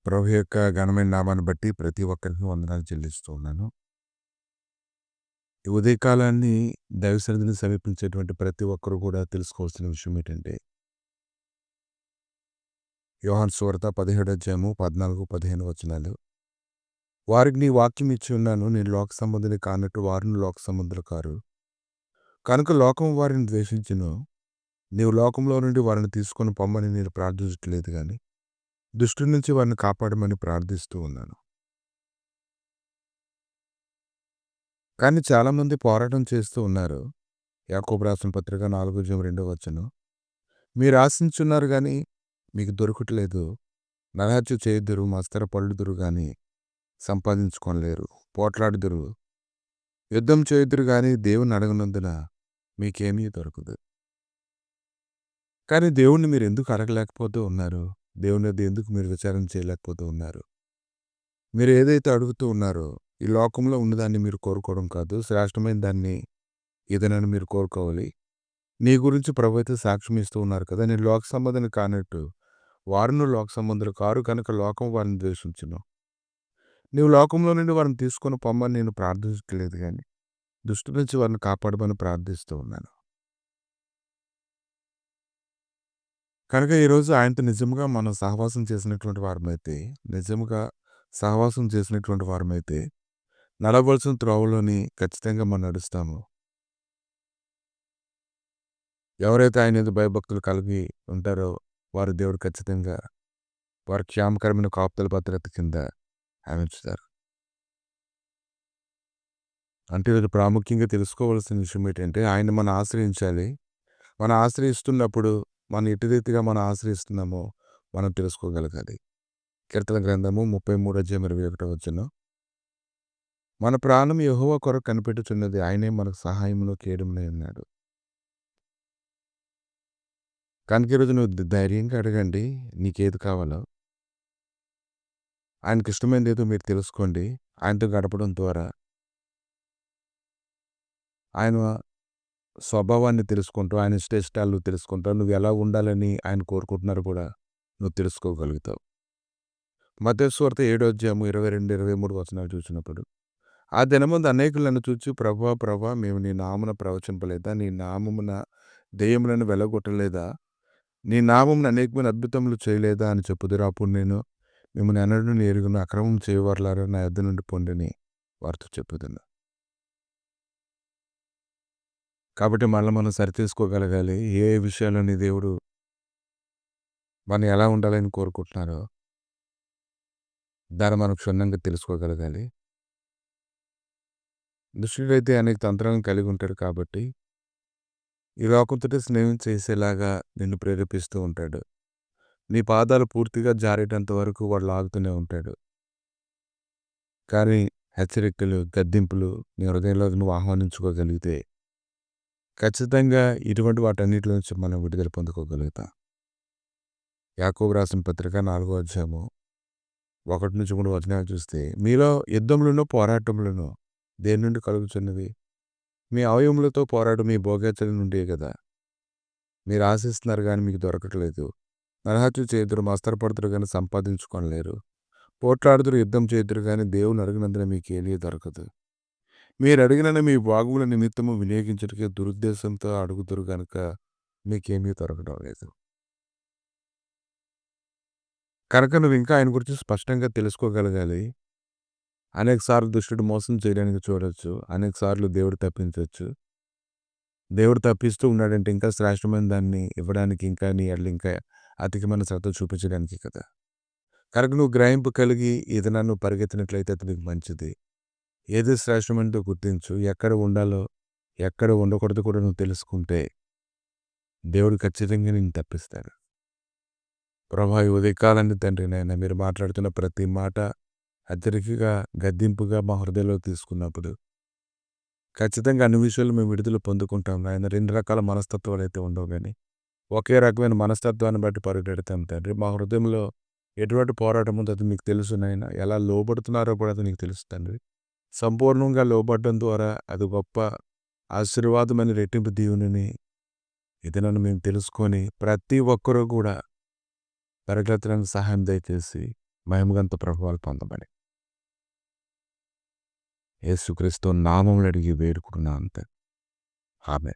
ప్రభు యొక్క ఘనమైన నామాన్ని బట్టి ప్రతి ఒక్కరికి వందనాలు చెల్లిస్తూ ఉన్నాను. ఈ ఉదయకాలాన్ని దైవ సన్నిధిని సమీపించేటువంటి ప్రతి ఒక్కరు కూడా తెలుసుకోవాల్సిన విషయం ఏంటంటే, యోహాను సువార్త 17 అధ్యాయము 14, 15 వచనాలు. వారికి నీ వాక్యం ఇచ్చి ఉన్నాను. నేను లోక సంబంధిని కానట్టు వారును లోక సంబంధులు కారు. కనుక లోకం వారిని ద్వేషించును. నీవు లోకంలో నుండి వారిని తీసుకొని పొమ్మని నేను ప్రార్థించట్లేదు గాని, దుష్టుడి నుంచి వారిని కాపాడమని ప్రార్థిస్తూ ఉన్నాను. కానీ చాలామంది పోరాటం చేస్తూ ఉన్నారు. యాకోబు రాసిన పత్రిక 4:2 వచనం. మీరు ఆశించున్నారు గాని మీకు దొరకట్లేదు. నరహత్య చేయుదురు, మత్సరపడుదురు గాని సంపాదించుకొనలేరు. పోట్లాడుదురు, యుద్ధం చేయుదురు గాని దేవుని అడగనందున మీకేమీ దొరకదు. కానీ దేవుణ్ణి మీరు ఎందుకు అడగలేకపోతూ ఉన్నారు? దేవుని వద్ద ఎందుకు మీరు విచారణ చేయలేకపోతూ ఉన్నారు? మీరు ఏదైతే అడుగుతూ ఉన్నారో ఈ లోకంలో ఉన్నదాన్ని మీరు కోరుకోవడం కాదు. శ్రేష్టమైన దాన్ని ఏదైనా మీరు కోరుకోవాలి. నీ గురించి ప్రభు అయితే సాక్ష్యం ఇస్తూ ఉన్నారు కదా! నేను లోక సంబంధిని కానట్టు వారును లోక సంబంధులు కారు కనుక లోకం వారిని ద్వేషించును. నీవు లోకంలో నుండి వారిని తీసుకొని పొమ్మని నేను ప్రార్థించట్లేదు గాని, దుష్టుడి నుంచి వారిని కాపాడమని ప్రార్థిస్తూ ఉన్నాను. కనుక ఈరోజు ఆయనతో నిజంగా మనం సహవాసం చేసినటువంటి వారమైతే, నిజంగా సహవాసం చేసినటువంటి వారమైతే, నడవలసిన త్రోవలోని ఖచ్చితంగా మనం నడుస్తాము. ఎవరైతే ఆయన యందు భయభక్తులు కలిగి ఉంటారో వారు దేవుడు ఖచ్చితంగా వారి క్షేమకరమైన కాపుదల భద్రత కింద ఆయన ఉంచుతారు. అంటే ఈరోజు ప్రాముఖ్యంగా తెలుసుకోవాల్సిన విషయం ఏంటంటే ఆయన మనం ఆశ్రయించాలి. మనం ఆశ్రయిస్తున్నప్పుడు మనం ఎటు రీతిగా మనం ఆశ్రయిస్తున్నామో మనం తెలుసుకోగలగాలి. కీర్తన గ్రంథము 33:21 వచనం. మన ప్రాణం యెహోవా కొరకు కనిపెట్టుచున్నది. ఆయనే మనకు సహాయమును కేడమునై ఉన్నాడు. కనుక ఈరోజు నువ్వు ధైర్యంగా అడగండి నీకేది కావాలో. ఆయనకి ఇష్టమైనది ఏదో మీరు తెలుసుకోండి. ఆయనతో గడపడం ద్వారా ఆయన స్వభావాన్ని తెలుసుకుంటావు. ఆయన ఇష్టాలు తెలుసుకుంటావు. నువ్వు ఎలా ఉండాలని ఆయన కోరుకుంటున్నారో కూడా నువ్వు తెలుసుకోగలుగుతావు. మత్తయి సువార్త 7 అధ్యాయము 22, 23 వచనాలు చూసినప్పుడు ఆ దినమందు అనేకులు నన్ను చూచి ప్రభువా ప్రభువా మేము నీ నామమున ప్రవచింపలేదా? నీ నామమున దెయ్యములను వెళ్ళగొట్టలేదా? నీ నామమున అనేకమైన అద్భుతములు చేయలేదా అని చెప్పుదురు. అప్పుడు నేను మిమ్మల్ని ఎన్నడూ ఎరుగను, అక్రమం చేయవారులారా నా యొద్ద నుండి పొండని వారితో చెప్పుదును. కాబట్టి మళ్ళీ మనం సరిచేసుకోగలగాలి. ఏ విషయాల్లోని దేవుడు మనం ఎలా ఉండాలని కోరుకుంటున్నారో దాన్ని మనం క్షుణ్ణంగా తెలుసుకోగలగాలి. దుష్టుడైతే అనేక తంత్రాలను కలిగి ఉంటాడు కాబట్టి ఈ లోకంతోటి స్నేహం చేసేలాగా నిన్ను ప్రేరేపిస్తూ ఉంటాడు. నీ పాదాలు పూర్తిగా జారేటంత వరకు వాడు లాగుతూనే ఉంటాడు. కానీ హెచ్చరికలు, గద్దింపులు నీ హృదయంలో నువ్వు ఆహ్వానించుకోగలిగితే ఖచ్చితంగా ఇటువంటి వాటన్నిటి నుంచి మనం విడుదల పొందుకోగలుగుతాం. యాకోబు రాసిన పత్రిక 4 అధ్యాయము 1-3 వచనాలు చూస్తే మీలో యుద్ధములను పోరాటములను దేని నుండి కలుగుచున్నవి? మీ అవయములతో పోరాటం మీ భోగేచ్చల నుండే కదా. మీరు ఆశిస్తున్నారు కానీ మీకు దొరకట్లేదు. నరహత్య చేయుదురు, మత్సరపడుదురు కానీ సంపాదించుకొనలేరు. పోట్లాడుదురు, యుద్ధం చేయుదురు కానీ దేవుని అడిగినందున మీకు ఏమీ దొరకదు. మీరు అడిగిన మీ బాగుల నిమిత్తము వినియోగించుటకే దురుద్దేశంతో అడుగుదురు గనుక మీకేమీ దొరకడం లేదు. కనుక నువ్వు ఇంకా ఆయన గురించి స్పష్టంగా తెలుసుకోగలగాలి. అనేక సార్లు దుష్టుడు మోసం చేయడానికి చూడొచ్చు. అనేక సార్లు దేవుడు తప్పించవచ్చు. దేవుడు తప్పిస్తూ ఉన్నాడంటే ఇంకా శ్రేష్టమైన దాన్ని ఇవ్వడానికి ఇంకా నీ ఎడల ఇంకా అధికమైన శ్రద్ధ చూపించడానికి కదా. కనుక నువ్వు గ్రహింపు కలిగి ఏదైనా నువ్వు పరిగెత్తినట్లయితే అది నీకు మంచిది. ఏది శ్రేష్టమైనదో గుర్తించు. ఎక్కడ ఉండాలో ఎక్కడ ఉండకూడదు కూడా నువ్వు తెలుసుకుంటే దేవుడు ఖచ్చితంగా నిన్ను తప్పిస్తాడు. ప్రభా ఈ ఉదయకాలాన్ని తండ్రి నాయన మీరు మాట్లాడుతున్న ప్రతి మాట హెచ్చరికగా గద్దింపుగా మా హృదయంలో తీసుకున్నప్పుడు ఖచ్చితంగా అన్ని విషయాలు మేము విడుదల పొందుకుంటాం నాయన. 2 రకాల మనస్తత్వాలు అయితే ఉండవు కానీ ఒకే రకమైన మనస్తత్వాన్ని బట్టి పరిగెడతాం తండ్రి. మా హృదయంలో ఎటువంటి పోరాటం ఉందో అది మీకు తెలుసు నాయన. ఎలా లోబడుతున్నారో కూడా అది నీకు తెలుసు తండ్రి. సంపూర్ణంగా లోబడడం ద్వారా అది గొప్ప ఆశీర్వాదమైన రెట్టింపు దీవెనని ఇదనని మేము తెలుసుకొని ప్రతి ఒక్కరూ కూడా పరిగెత్తడానికి సహాయం దయచేసి మహిమగంత ప్రభావాలు పొందబడి యేసుక్రీస్తు నామములో అడిగి వేడుకున్నాను అంతే. ఆమెన్.